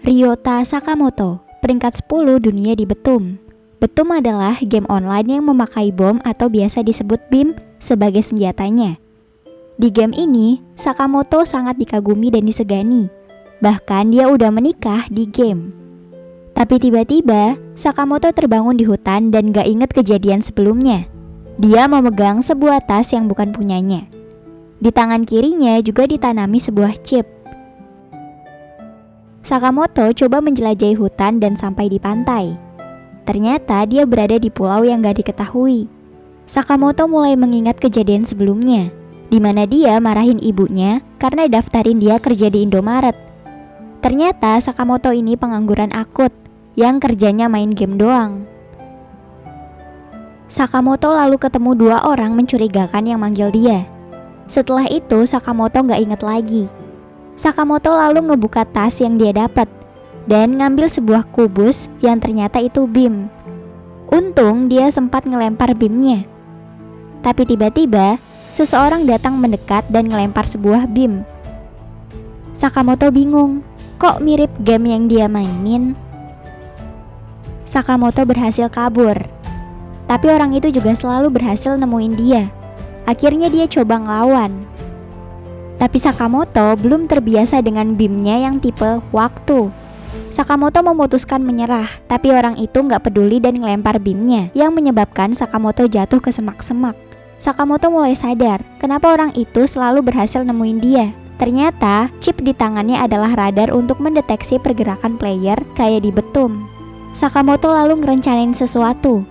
Ryota Sakamoto, peringkat 10 dunia di Betum. Betum adalah game online yang memakai bom atau biasa disebut BIM sebagai senjatanya. Di game ini, Sakamoto sangat dikagumi dan disegani. Bahkan dia udah menikah di game. Tapi tiba-tiba, Sakamoto terbangun di hutan dan gak inget kejadian sebelumnya. Dia memegang sebuah tas yang bukan punyanya. Di tangan kirinya juga ditanami sebuah chip. Sakamoto coba menjelajahi hutan dan sampai di pantai. Ternyata dia berada di pulau yang gak diketahui. Sakamoto mulai mengingat kejadian sebelumnya, di mana dia marahin ibunya karena daftarin dia kerja di Indomaret. Ternyata Sakamoto ini pengangguran akut yang kerjanya main game doang. Sakamoto lalu ketemu 2 orang mencurigakan yang manggil dia. Setelah itu Sakamoto gak inget lagi. Sakamoto lalu ngebuka tas yang dia dapat dan ngambil sebuah kubus yang ternyata itu BIM. Untung dia sempat ngelempar BIM-nya. Tapi tiba-tiba seseorang datang mendekat dan ngelempar sebuah BIM. Sakamoto bingung, kok mirip game yang dia mainin? Sakamoto berhasil kabur. Tapi orang itu juga selalu berhasil nemuin dia. Akhirnya dia coba ngelawan. Tapi Sakamoto belum terbiasa dengan BIM-nya yang tipe waktu. Sakamoto memutuskan menyerah, tapi orang itu gak peduli dan ngelempar BIM-nya yang menyebabkan Sakamoto jatuh ke semak-semak. Sakamoto mulai sadar kenapa orang itu selalu berhasil nemuin dia. Ternyata chip di tangannya adalah radar untuk mendeteksi pergerakan player kayak di Betum. Sakamoto lalu ngerencanain sesuatu.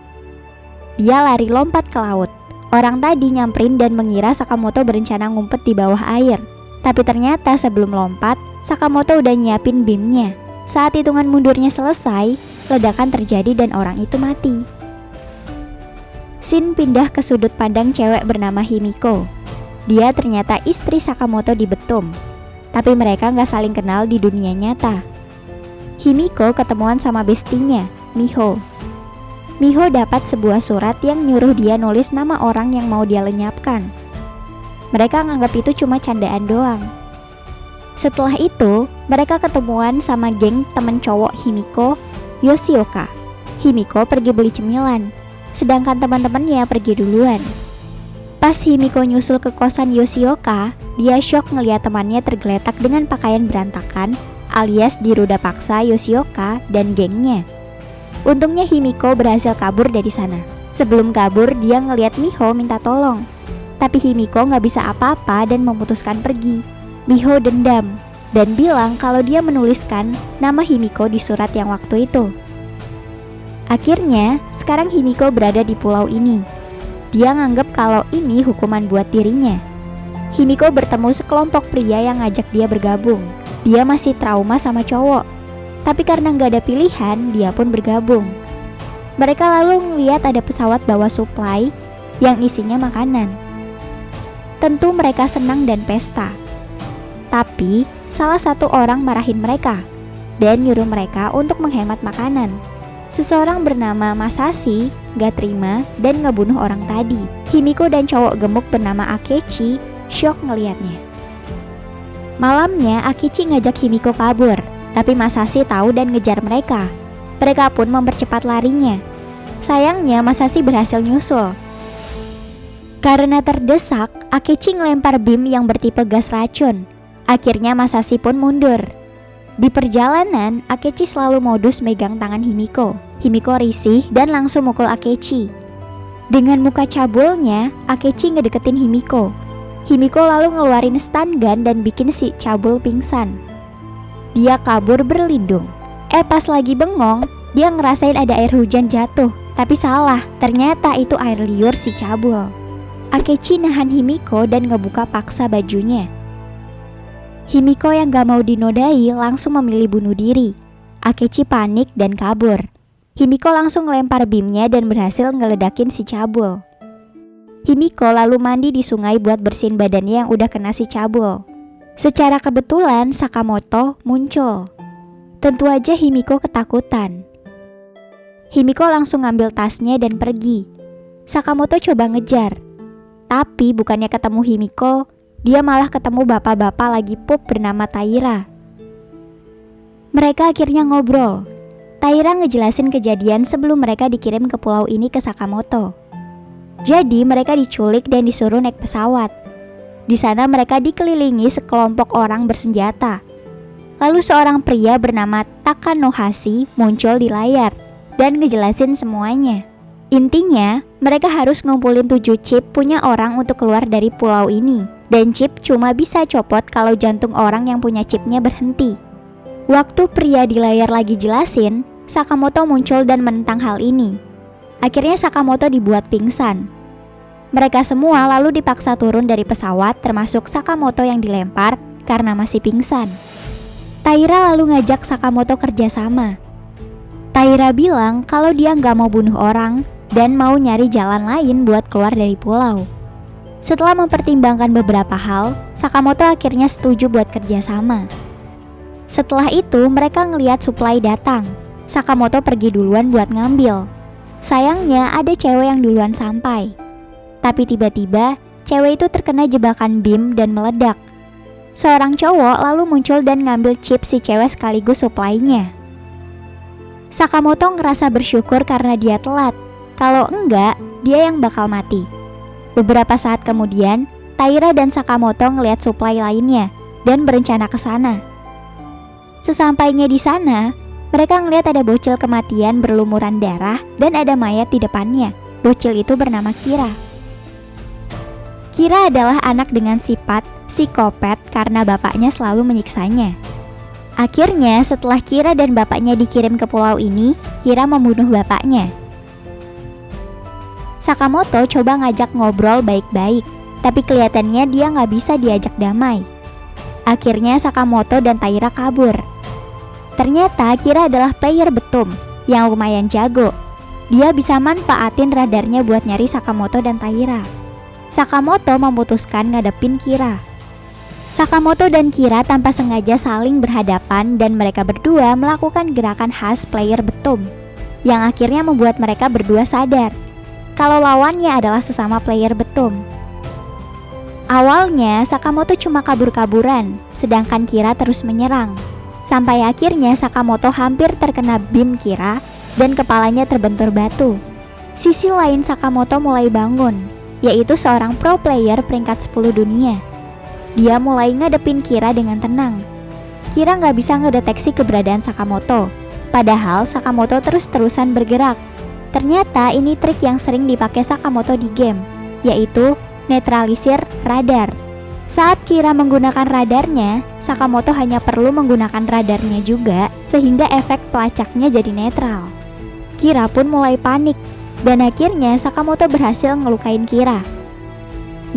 Dia lari lompat ke laut. Orang tadi nyamperin dan mengira Sakamoto berencana ngumpet di bawah air. Tapi ternyata sebelum lompat, Sakamoto udah nyiapin BIM-nya. Saat hitungan mundurnya selesai, ledakan terjadi dan orang itu mati. Scene pindah ke sudut pandang cewek bernama Himiko. Dia ternyata istri Sakamoto di Betum. Tapi mereka gak saling kenal di dunia nyata. Himiko ketemuan sama bestinya, Miho. Miho dapat sebuah surat yang nyuruh dia nulis nama orang yang mau dia lenyapkan. Mereka nganggap itu cuma candaan doang. Setelah itu, mereka ketemuan sama geng temen cowok Himiko, Yoshioka. Himiko pergi beli cemilan, sedangkan teman-temannya pergi duluan. Pas Himiko nyusul ke kosan Yoshioka, dia shock ngeliat temannya tergeletak dengan pakaian berantakan, alias diruda paksa Yoshioka dan gengnya. Untungnya Himiko berhasil kabur dari sana. Sebelum kabur, dia ngeliat Miho minta tolong. Tapi Himiko gak bisa apa-apa dan memutuskan pergi. Miho dendam dan bilang kalau dia menuliskan nama Himiko di surat yang waktu itu. Akhirnya, sekarang Himiko berada di pulau ini. Dia nganggep kalau ini hukuman buat dirinya. Himiko bertemu sekelompok pria yang ngajak dia bergabung. Dia masih trauma sama cowok, tapi karena gak ada pilihan, dia pun bergabung. Mereka lalu ngeliat ada pesawat bawa suplai yang isinya makanan. Tentu mereka senang dan pesta. Tapi salah satu orang marahin mereka dan nyuruh mereka untuk menghemat makanan. Seseorang bernama Masashi gak terima dan ngebunuh orang tadi. Himiko dan cowok gemuk bernama Akechi shock ngeliatnya. Malamnya Akechi ngajak Himiko kabur, tapi Masashi tahu dan ngejar mereka. Mereka pun mempercepat larinya. Sayangnya Masashi berhasil nyusul. Karena terdesak, Akechi ngelempar BIM yang bertipe gas racun. Akhirnya Masashi pun mundur. Di perjalanan, Akechi selalu modus megang tangan Himiko. Himiko risih dan langsung mukul Akechi. Dengan muka cabulnya, Akechi ngedeketin Himiko. Himiko lalu ngeluarin stun gun dan bikin si cabul pingsan. Dia kabur berlindung. Pas lagi bengong, dia ngerasain ada air hujan jatuh. Tapi salah, ternyata itu air liur si cabul. Akechi nahan Himiko dan ngebuka paksa bajunya. Himiko yang gak mau dinodai langsung memilih bunuh diri. Akechi panik dan kabur. Himiko langsung ngelempar BIM-nya dan berhasil ngeledakin si cabul. Himiko lalu mandi di sungai buat bersihin badannya yang udah kena si cabul. Secara kebetulan Sakamoto muncul. Tentu aja Himiko ketakutan. Himiko langsung ngambil tasnya dan pergi. Sakamoto coba ngejar. Tapi bukannya ketemu Himiko, dia malah ketemu bapak-bapak lagi pup bernama Taira. Mereka akhirnya ngobrol. Taira ngejelasin kejadian sebelum mereka dikirim ke pulau ini ke Sakamoto. Jadi mereka diculik dan disuruh naik pesawat. Di sana mereka dikelilingi sekelompok orang bersenjata. Lalu seorang pria bernama Takanohashi muncul di layar dan ngejelasin semuanya. Intinya, mereka harus ngumpulin 7 chip punya orang untuk keluar dari pulau ini. Dan chip cuma bisa copot kalau jantung orang yang punya chipnya berhenti. Waktu pria di layar lagi jelasin, Sakamoto muncul dan menentang hal ini. Akhirnya Sakamoto dibuat pingsan. Mereka semua lalu dipaksa turun dari pesawat, termasuk Sakamoto yang dilempar karena masih pingsan. Taira lalu ngajak Sakamoto kerjasama. Taira bilang kalau dia nggak mau bunuh orang dan mau nyari jalan lain buat keluar dari pulau. Setelah mempertimbangkan beberapa hal, Sakamoto akhirnya setuju buat kerjasama. Setelah itu mereka ngelihat supply datang. Sakamoto pergi duluan buat ngambil. Sayangnya ada cewek yang duluan sampai. Tapi tiba-tiba cewek itu terkena jebakan BIM dan meledak. Seorang cowok lalu muncul dan ngambil chip si cewek sekaligus supply-nya. Sakamoto ngerasa bersyukur karena dia telat. Kalau enggak, dia yang bakal mati. Beberapa saat kemudian, Taira dan Sakamoto ngelihat supply lainnya dan berencana ke sana. Sesampainya di sana, mereka ngelihat ada bocil kematian berlumuran darah dan ada mayat di depannya. Bocil itu bernama Kira. Kira adalah anak dengan sifat psikopat karena bapaknya selalu menyiksanya. Akhirnya setelah Kira dan bapaknya dikirim ke pulau ini, Kira membunuh bapaknya. Sakamoto coba ngajak ngobrol baik-baik, tapi kelihatannya dia nggak bisa diajak damai. Akhirnya Sakamoto dan Taira kabur. Ternyata Kira adalah player betum yang lumayan jago. Dia bisa manfaatin radarnya buat nyari Sakamoto dan Taira. Sakamoto memutuskan ngadepin Kira. Sakamoto dan Kira tanpa sengaja saling berhadapan dan mereka berdua melakukan gerakan khas player betum yang akhirnya membuat mereka berdua sadar kalau lawannya adalah sesama player betum. Awalnya Sakamoto cuma kabur-kaburan, sedangkan Kira terus menyerang. Sampai akhirnya Sakamoto hampir terkena BIM Kira dan kepalanya terbentur batu. Sisi lain Sakamoto mulai bangun, yaitu seorang pro player peringkat 10 dunia. Dia mulai ngadepin Kira dengan tenang. Kira nggak bisa ngedeteksi keberadaan Sakamoto, padahal Sakamoto terus-terusan bergerak. Ternyata ini trik yang sering dipakai Sakamoto di game, yaitu netralisir radar. Saat Kira menggunakan radarnya, Sakamoto hanya perlu menggunakan radarnya juga, sehingga efek pelacaknya jadi netral. Kira pun mulai panik, dan akhirnya Sakamoto berhasil ngelukain Kira.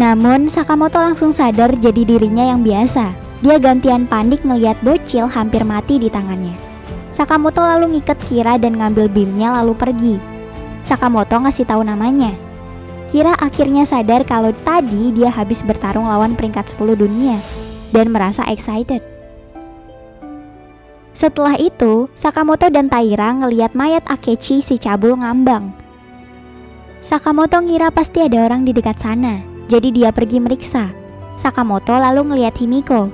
Namun Sakamoto langsung sadar jadi dirinya yang biasa. Dia gantian panik ngelihat bocil hampir mati di tangannya. Sakamoto lalu ngikat Kira dan ngambil BIM-nya lalu pergi. Sakamoto ngasih tahu namanya. Kira akhirnya sadar kalau tadi dia habis bertarung lawan peringkat 10 dunia dan merasa excited. Setelah itu, Sakamoto dan Taira ngelihat mayat Akechi si cabul ngambang. Sakamoto ngira pasti ada orang di dekat sana, jadi dia pergi meriksa. Sakamoto lalu ngelihat Himiko.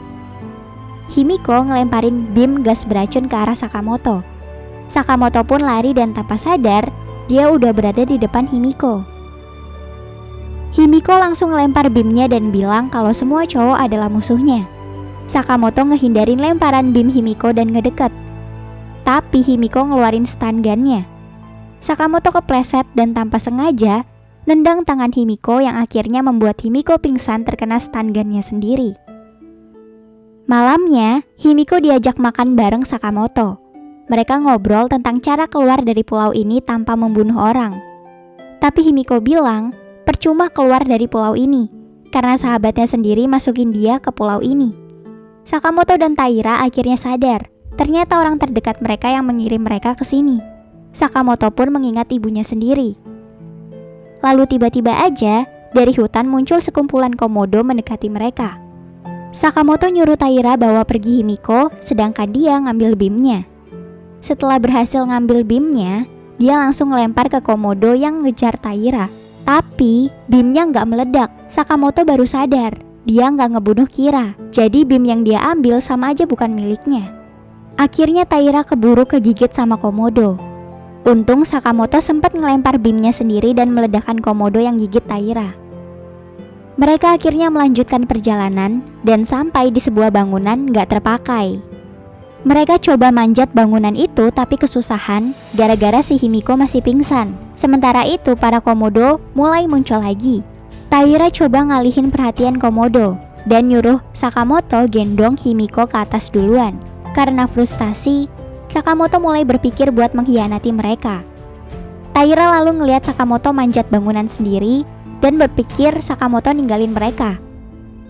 Himiko ngelemparin BIM gas beracun ke arah Sakamoto. Sakamoto pun lari dan tanpa sadar, dia udah berada di depan Himiko. Himiko langsung lempar BIM-nya dan bilang kalau semua cowok adalah musuhnya. Sakamoto ngehindarin lemparan BIM Himiko dan ngedeket. Tapi Himiko ngeluarin stun gun-nya. Sakamoto kepleset dan tanpa sengaja nendang tangan Himiko yang akhirnya membuat Himiko pingsan terkena stun gun-nya sendiri. Malamnya, Himiko diajak makan bareng Sakamoto. Mereka ngobrol tentang cara keluar dari pulau ini tanpa membunuh orang. Tapi Himiko bilang percuma keluar dari pulau ini, karena sahabatnya sendiri masukin dia ke pulau ini. Sakamoto dan Taira akhirnya sadar, ternyata orang terdekat mereka yang mengirim mereka ke sini. Sakamoto pun mengingat ibunya sendiri. Lalu tiba-tiba aja, dari hutan muncul sekumpulan komodo mendekati mereka. Sakamoto nyuruh Taira bawa pergi Himiko, sedangkan dia ngambil BIM-nya. Setelah berhasil ngambil BIM-nya, dia langsung lempar ke komodo yang ngejar Taira. Tapi BIM-nya nggak meledak. Sakamoto baru sadar dia nggak ngebunuh Kira. Jadi BIM yang dia ambil sama aja bukan miliknya. Akhirnya Taira keburu kegigit sama Komodo. Untung Sakamoto sempat ngelempar beamnya sendiri dan meledakkan Komodo yang gigit Taira. Mereka akhirnya melanjutkan perjalanan dan sampai di sebuah bangunan gak terpakai. Mereka coba manjat bangunan itu tapi kesusahan gara-gara si Himiko masih pingsan. Sementara itu para Komodo mulai muncul lagi. Taira coba ngalihin perhatian Komodo dan nyuruh Sakamoto gendong Himiko ke atas duluan. Karena frustasi, Sakamoto mulai berpikir buat mengkhianati mereka. Taira lalu ngelihat Sakamoto manjat bangunan sendiri dan berpikir Sakamoto ninggalin mereka.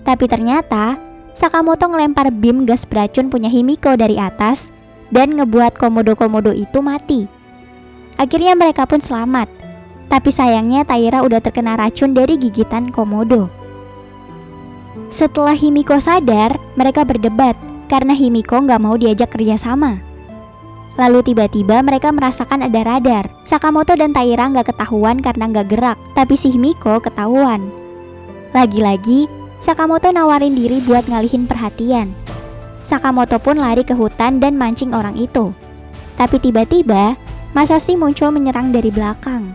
Tapi ternyata Sakamoto ngelempar beam gas beracun punya Himiko dari atas dan ngebuat Komodo-komodo itu mati. Akhirnya mereka pun selamat. Tapi sayangnya Taira udah terkena racun dari gigitan Komodo. Setelah Himiko sadar, mereka berdebat karena Himiko nggak mau diajak kerjasama. Lalu tiba-tiba mereka merasakan ada radar. Sakamoto dan Taira nggak ketahuan karena nggak gerak, tapi si Himiko ketahuan. Lagi-lagi, Sakamoto nawarin diri buat ngalihin perhatian. Sakamoto pun lari ke hutan dan mancing orang itu. Tapi tiba-tiba, Masashi muncul menyerang dari belakang.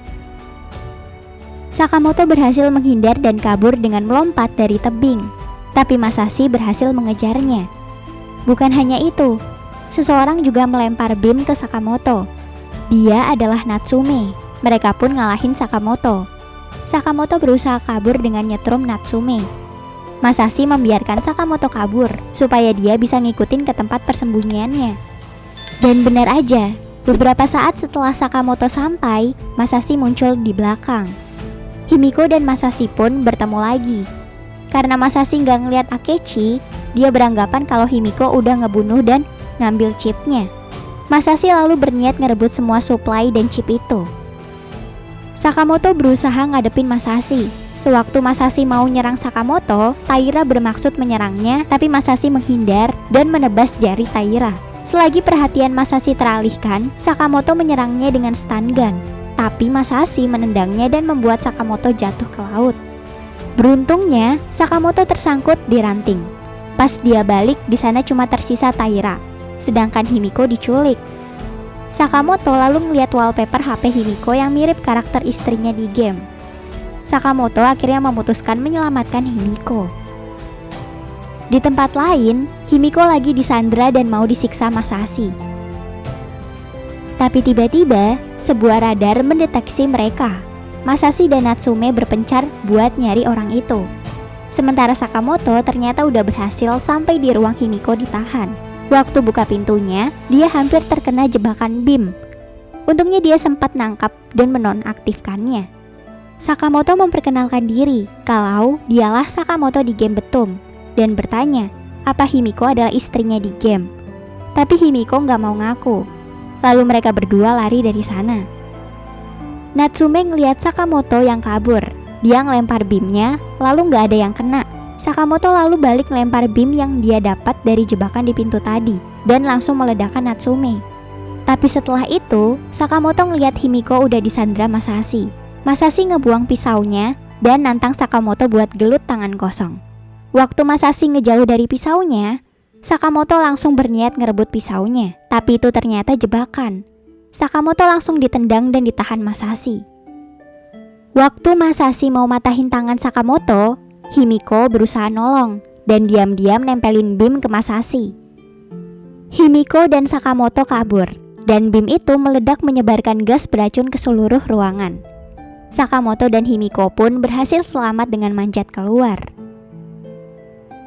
Sakamoto berhasil menghindar dan kabur dengan melompat dari tebing. Tapi Masashi berhasil mengejarnya. Bukan hanya itu, seseorang juga melempar beam ke Sakamoto. Dia adalah Natsume. Mereka pun ngalahin Sakamoto. Sakamoto berusaha kabur dengan nyetrum Natsume. Masashi membiarkan Sakamoto kabur supaya dia bisa ngikutin ke tempat persembunyiannya. Dan benar aja, beberapa saat setelah Sakamoto sampai, Masashi muncul di belakang. Himiko dan Masashi pun bertemu lagi. Karena Masashi nggak ngeliat Akechi, dia beranggapan kalau Himiko udah ngebunuh dan ngambil chipnya. Masashi lalu berniat ngerebut semua supply dan chip itu. Sakamoto berusaha ngadepin Masashi. Sewaktu Masashi mau nyerang Sakamoto, Taira bermaksud menyerangnya, tapi Masashi menghindar dan menebas jari Taira. Selagi perhatian Masashi teralihkan, Sakamoto menyerangnya dengan stun gun. Tapi Masashi menendangnya dan membuat Sakamoto jatuh ke laut. Beruntungnya, Sakamoto tersangkut di ranting. Pas dia balik, di sana cuma tersisa Taira, sedangkan Himiko diculik. Sakamoto lalu ngeliat wallpaper HP Himiko yang mirip karakter istrinya di game. Sakamoto akhirnya memutuskan menyelamatkan Himiko. Di tempat lain, Himiko lagi disandra dan mau disiksa Masashi. Tapi tiba-tiba, sebuah radar mendeteksi mereka. Masashi dan Natsume berpencar buat nyari orang itu. Sementara Sakamoto ternyata udah berhasil sampai di ruang Himiko ditahan. Waktu buka pintunya, dia hampir terkena jebakan beam. Untungnya dia sempat nangkap dan menonaktifkannya. Sakamoto memperkenalkan diri kalau dialah Sakamoto di game Betum dan bertanya apa Himiko adalah istrinya di game. Tapi Himiko nggak mau ngaku. Lalu mereka berdua lari dari sana. Natsume ngeliat Sakamoto yang kabur. Dia ngelempar beamnya, lalu nggak ada yang kena. Sakamoto lalu balik ngelempar beam yang dia dapat dari jebakan di pintu tadi dan langsung meledakkan Natsume. Tapi setelah itu, Sakamoto ngeliat Himiko udah disandra Masashi. Masashi ngebuang pisaunya dan nantang Sakamoto buat gelut tangan kosong. Waktu Masashi ngejauh dari pisaunya, Sakamoto langsung berniat ngerebut pisaunya. Tapi itu ternyata jebakan. Sakamoto langsung ditendang dan ditahan Masashi. Waktu Masashi mau matahin tangan Sakamoto, Himiko berusaha nolong dan diam-diam nempelin beam ke Masashi. Himiko dan Sakamoto kabur dan beam itu meledak menyebarkan gas beracun ke seluruh ruangan. Sakamoto dan Himiko pun berhasil selamat dengan manjat keluar.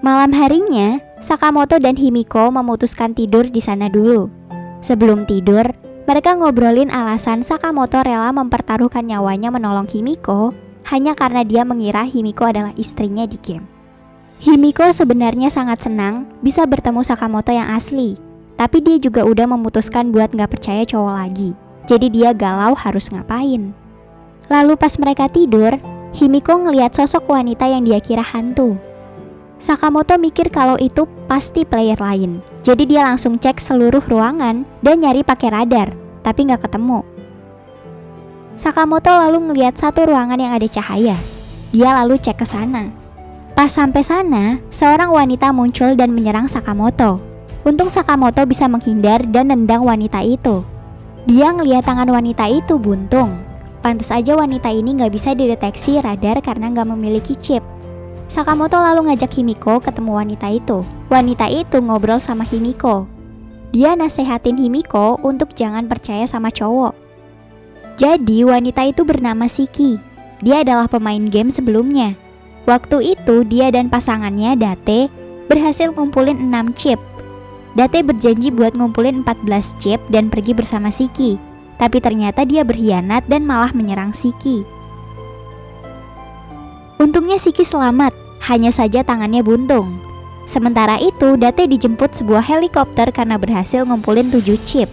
Malam harinya, Sakamoto dan Himiko memutuskan tidur di sana dulu. Sebelum tidur, mereka ngobrolin alasan Sakamoto rela mempertaruhkan nyawanya menolong Himiko hanya karena dia mengira Himiko adalah istrinya di game. Himiko sebenarnya sangat senang bisa bertemu Sakamoto yang asli, tapi dia juga udah memutuskan buat gak percaya cowok lagi. Jadi dia galau harus ngapain. Lalu pas mereka tidur, Himiko ngeliat sosok wanita yang dia kira hantu. Sakamoto mikir kalau itu pasti player lain. Jadi dia langsung cek seluruh ruangan dan nyari pakai radar, tapi gak ketemu. Sakamoto lalu ngeliat satu ruangan yang ada cahaya. Dia lalu cek ke sana. Pas sampai sana, seorang wanita muncul dan menyerang Sakamoto. Untung Sakamoto bisa menghindar dan nendang wanita itu. Dia ngeliat tangan wanita itu buntung. Pantas aja wanita ini nggak bisa dideteksi radar karena nggak memiliki chip. Sakamoto lalu ngajak Himiko ketemu wanita itu. Wanita itu ngobrol sama Himiko. Dia nasehatin Himiko untuk jangan percaya sama cowok. Jadi wanita itu bernama Shiki. Dia adalah pemain game sebelumnya. Waktu itu dia dan pasangannya Date berhasil ngumpulin 6 chip. Date berjanji buat ngumpulin 14 chip dan pergi bersama Shiki. Tapi ternyata dia berkhianat dan malah menyerang Shiki. Untungnya Shiki selamat, hanya saja tangannya buntung. Sementara itu Date dijemput sebuah helikopter karena berhasil ngumpulin 7 chip.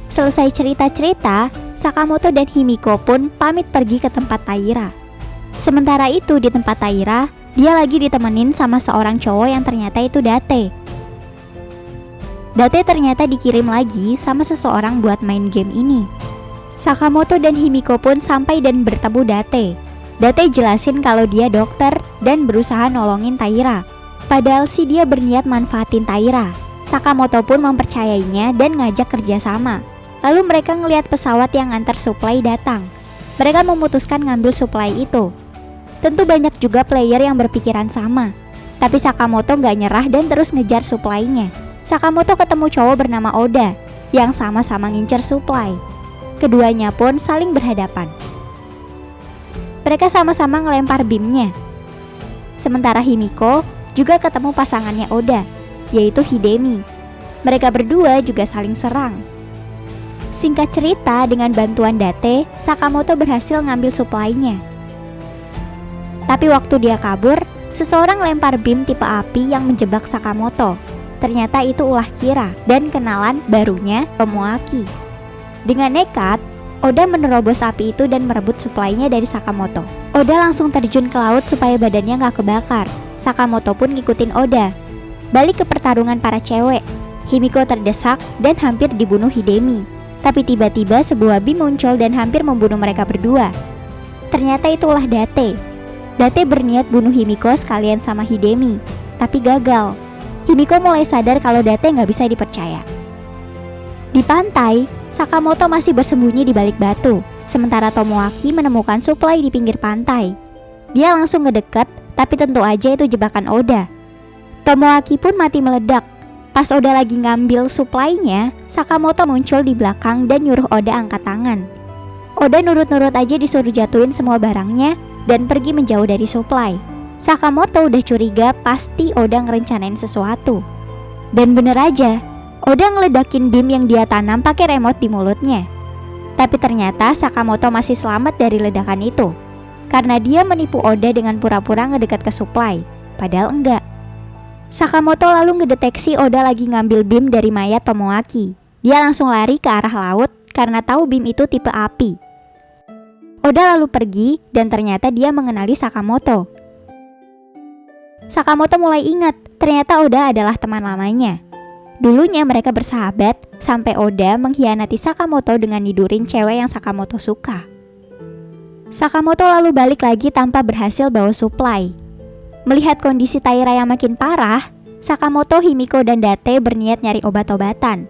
Selesai cerita-cerita, Sakamoto dan Himiko pun pamit pergi ke tempat Taira. Sementara itu di tempat Taira, dia lagi ditemenin sama seorang cowok yang ternyata itu Date. Date ternyata dikirim lagi sama seseorang buat main game ini. Sakamoto dan Himiko pun sampai dan bertemu Date. Date jelasin kalau dia dokter dan berusaha nolongin Taira. Padahal sih dia berniat manfaatin Taira. Sakamoto pun mempercayainya dan ngajak kerjasama. Lalu mereka ngelihat pesawat yang antar suplai datang. Mereka memutuskan ngambil suplai itu. Tentu banyak juga player yang berpikiran sama. Tapi Sakamoto nggak nyerah dan terus ngejar suplainya. Sakamoto ketemu cowok bernama Oda yang sama-sama ngincer suplai. Keduanya pun saling berhadapan. Mereka sama-sama ngelempar beamnya. Sementara Himiko juga ketemu pasangannya Oda, yaitu Hidemi. Mereka berdua juga saling serang. Singkat cerita, dengan bantuan Date, Sakamoto berhasil ngambil suplainya. Tapi waktu dia kabur, seseorang lempar beam tipe api yang menjebak Sakamoto. Ternyata itu ulah Kira dan kenalan barunya Tomoaki. Dengan nekat, Oda menerobos api itu dan merebut suplainya dari Sakamoto. Oda langsung terjun ke laut supaya badannya gak kebakar. Sakamoto pun ngikutin Oda. Balik ke pertarungan para cewek. Himiko terdesak dan hampir dibunuh Hidemi. Tapi tiba-tiba sebuah beam muncul dan hampir membunuh mereka berdua. Ternyata itu ulah Date. Date berniat bunuh Himiko sekalian sama Hidemi, tapi gagal. Himiko mulai sadar kalau Date gak bisa dipercaya. Di pantai, Sakamoto masih bersembunyi di balik batu, sementara Tomoaki menemukan suplai di pinggir pantai. Dia langsung ngedeket, tapi tentu aja itu jebakan Oda. Tomoaki pun mati meledak. Pas Oda lagi ngambil suplainya, Sakamoto muncul di belakang dan nyuruh Oda angkat tangan. Oda nurut-nurut aja disuruh jatuhin semua barangnya dan pergi menjauh dari suplai. Sakamoto udah curiga pasti Oda ngerencanain sesuatu. Dan bener aja, Oda ngeledakin beam yang dia tanam pakai remote di mulutnya. Tapi ternyata Sakamoto masih selamat dari ledakan itu, karena dia menipu Oda dengan pura-pura ngedekat ke suplai, padahal enggak. Sakamoto lalu ngedeteksi Oda lagi ngambil beam dari mayat Tomoaki. Dia langsung lari ke arah laut karena tahu beam itu tipe api. Oda lalu pergi dan ternyata dia mengenali Sakamoto. Sakamoto mulai ingat ternyata Oda adalah teman lamanya. Dulunya mereka bersahabat sampai Oda mengkhianati Sakamoto dengan nidurin cewek yang Sakamoto suka. Sakamoto lalu balik lagi tanpa berhasil bawa suplai. Melihat kondisi Taira yang makin parah, Sakamoto, Himiko, dan Date berniat nyari obat-obatan.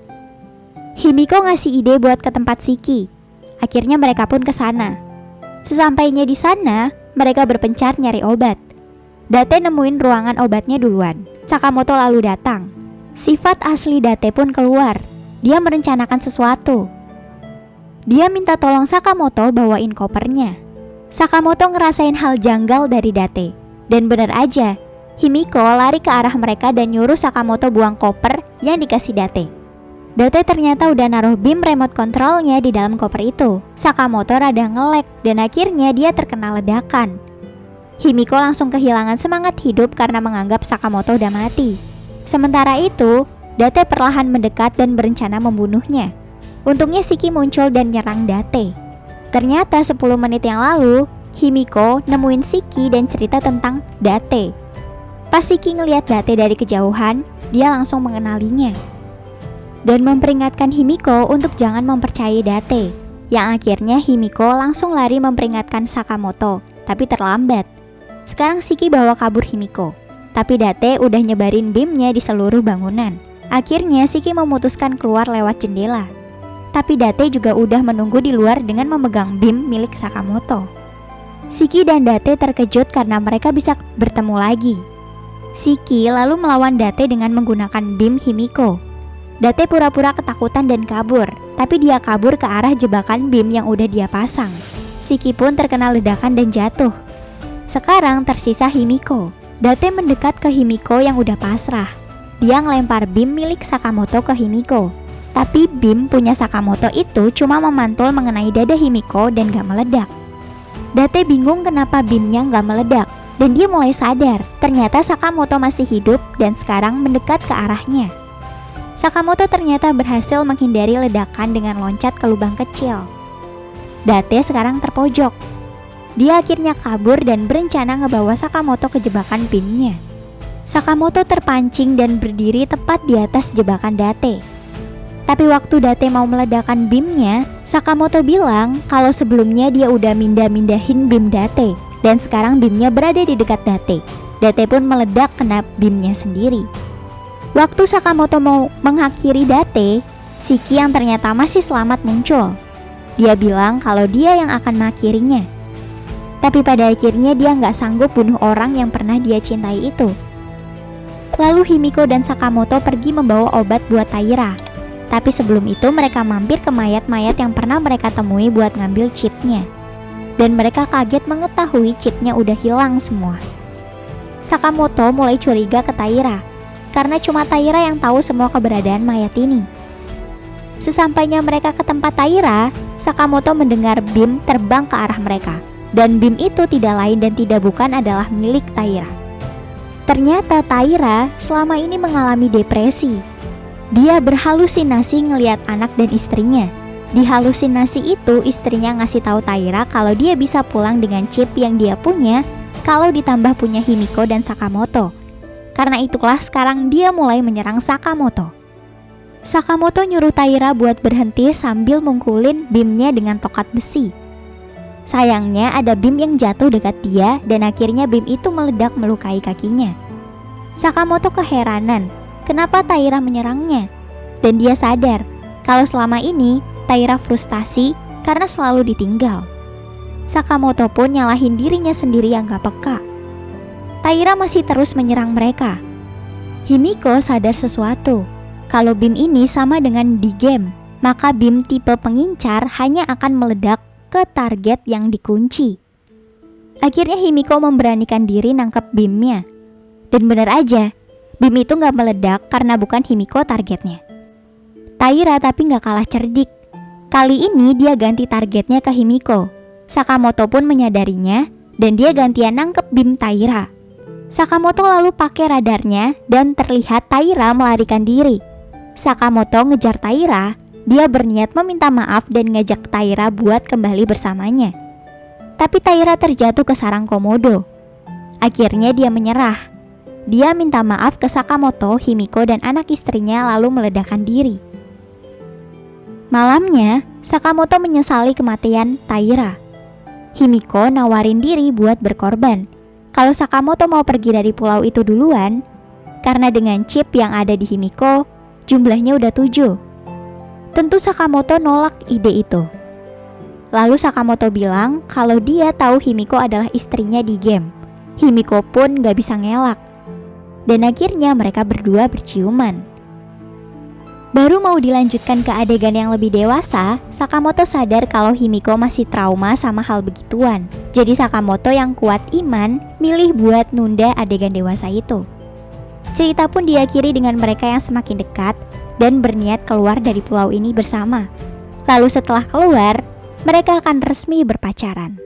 Himiko ngasih ide buat ke tempat Shiki. Akhirnya mereka pun ke sana. Sesampainya di sana, mereka berpencar nyari obat. Date nemuin ruangan obatnya duluan. Sakamoto lalu datang. Sifat asli Date pun keluar. Dia merencanakan sesuatu. Dia minta tolong Sakamoto bawain kopernya. Sakamoto ngerasain hal janggal dari Date. Dan bener aja, Himiko lari ke arah mereka dan nyuruh Sakamoto buang koper yang dikasih Date. Date ternyata udah naruh beam remote controlnya di dalam koper itu. Sakamoto rada ngelek dan akhirnya dia terkena ledakan. Himiko langsung kehilangan semangat hidup karena menganggap Sakamoto udah mati. Sementara itu, Date perlahan mendekat dan berencana membunuhnya. Untungnya Shiki muncul dan nyerang Date. Ternyata 10 menit yang lalu, Himiko nemuin Shiki dan cerita tentang Date. Pas Shiki ngelihat Date dari kejauhan, dia langsung mengenalinya dan memperingatkan Himiko untuk jangan mempercayai Date. Yang akhirnya Himiko langsung lari memperingatkan Sakamoto, tapi terlambat. Sekarang Shiki bawa kabur Himiko, tapi Date udah nyebarin beamnya di seluruh bangunan. Akhirnya Shiki memutuskan keluar lewat jendela. Tapi Date juga udah menunggu di luar dengan memegang bim milik Sakamoto. Shiki dan Date terkejut karena mereka bisa bertemu lagi. Shiki lalu melawan Date dengan menggunakan bim Himiko. Date pura-pura ketakutan dan kabur, tapi dia kabur ke arah jebakan bim yang udah dia pasang. Shiki pun terkena ledakan dan jatuh. Sekarang tersisa Himiko. Date mendekat ke Himiko yang udah pasrah. Dia ngelempar bim milik Sakamoto ke Himiko. Tapi bim punya Sakamoto itu cuma memantul mengenai dada Himiko dan gak meledak. Date bingung kenapa bimnya gak meledak, dan dia mulai sadar ternyata Sakamoto masih hidup dan sekarang mendekat ke arahnya. Sakamoto ternyata berhasil menghindari ledakan dengan loncat ke lubang kecil. Date sekarang terpojok. Dia akhirnya kabur dan berencana ngebawa Sakamoto ke jebakan bimnya. Sakamoto terpancing dan berdiri tepat di atas jebakan Date. Tapi waktu Date mau meledakkan bimnya, Sakamoto bilang kalau sebelumnya dia udah mindahin bim Date, dan sekarang bimnya berada di dekat Date. Date pun meledak kena bimnya sendiri. Waktu Sakamoto mau mengakhiri Date, Shiki yang ternyata masih selamat muncul. Dia bilang kalau dia yang akan mengakhirinya. Tapi pada akhirnya dia nggak sanggup bunuh orang yang pernah dia cintai itu. Lalu Himiko dan Sakamoto pergi membawa obat buat Taira. Tapi sebelum itu mereka mampir ke mayat-mayat yang pernah mereka temui buat ngambil chipnya. Dan mereka kaget mengetahui chipnya udah hilang semua. Sakamoto mulai curiga ke Taira, karena cuma Taira yang tahu semua keberadaan mayat ini. Sesampainya mereka ke tempat Taira, Sakamoto mendengar bim terbang ke arah mereka. Dan bim itu tidak lain dan tidak bukan adalah milik Taira. Ternyata Taira selama ini mengalami depresi. Dia berhalusinasi ngelihat anak dan istrinya. Di halusinasi itu istrinya ngasih tahu Taira kalau dia bisa pulang dengan chip yang dia punya kalau ditambah punya Himiko dan Sakamoto. Karena itulah sekarang dia mulai menyerang Sakamoto. Sakamoto nyuruh Taira buat berhenti sambil mungkulin bimnya dengan tokat besi. Sayangnya ada bim yang jatuh dekat dia dan akhirnya bim itu meledak melukai kakinya. Sakamoto keheranan kenapa Taira menyerangnya. Dan dia sadar kalau selama ini Taira frustasi karena selalu ditinggal. Sakamoto pun nyalahin dirinya sendiri yang gak peka. Taira masih terus menyerang mereka. Himiko sadar sesuatu. Kalau bim ini sama dengan di game, maka bim tipe pengincar hanya akan meledak ke target yang dikunci. Akhirnya Himiko memberanikan diri nangkep bimnya. Dan bener aja, bim itu gak meledak karena bukan Himiko targetnya. Taira tapi gak kalah cerdik. Kali ini dia ganti targetnya ke Himiko. Sakamoto pun menyadarinya dan dia gantian nangkep bim Taira. Sakamoto lalu pakai radarnya dan terlihat Taira melarikan diri. Sakamoto ngejar Taira, dia berniat meminta maaf dan ngajak Taira buat kembali bersamanya. Tapi Taira terjatuh ke sarang komodo. Akhirnya dia menyerah. Dia minta maaf ke Sakamoto, Himiko dan anak istrinya lalu meledakkan diri. Malamnya, Sakamoto menyesali kematian Taira. Himiko nawarin diri buat berkorban kalau Sakamoto mau pergi dari pulau itu duluan, karena dengan chip yang ada di Himiko, jumlahnya udah 7. Tentu Sakamoto nolak ide itu. Lalu Sakamoto bilang kalau dia tahu Himiko adalah istrinya di game. Himiko pun gak bisa ngelak. Dan akhirnya mereka berdua berciuman. Baru mau dilanjutkan ke adegan yang lebih dewasa, Sakamoto sadar kalau Himiko masih trauma sama hal begituan. Jadi Sakamoto yang kuat iman milih buat nunda adegan dewasa itu. Cerita pun diakhiri dengan mereka yang semakin dekat dan berniat keluar dari pulau ini bersama. Lalu setelah keluar, mereka akan resmi berpacaran.